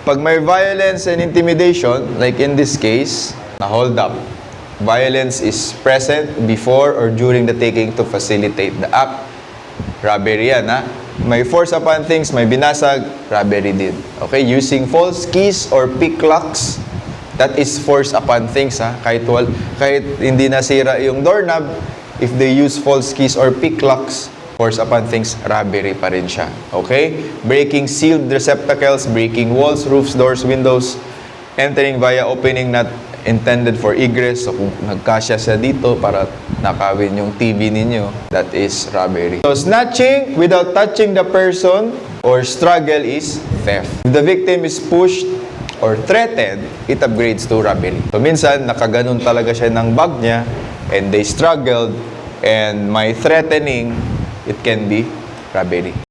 Pag may violence and intimidation, like in this case, na hold up. Violence is present before or during the taking to facilitate the act. Robbery yan, ha? May force upon things, may binasag, robbery din. Okay? Using false keys or pick locks, that is force upon things, ha? Kahit hindi nasira yung doorknob, if they use false keys or pick locks, force upon things, robbery pa rin siya. Okay? Breaking sealed receptacles, breaking walls, roofs, doors, windows, entering via opening not intended for egress. So kung nagkasya siya dito para nakawin yung TV ninyo, that is robbery. So snatching without touching the person or struggle is theft. If the victim is pushed or threatened, it upgrades to robbery. So minsan, nakaganon talaga siya ng bag niya and they struggled and may threatening, it can be robbery.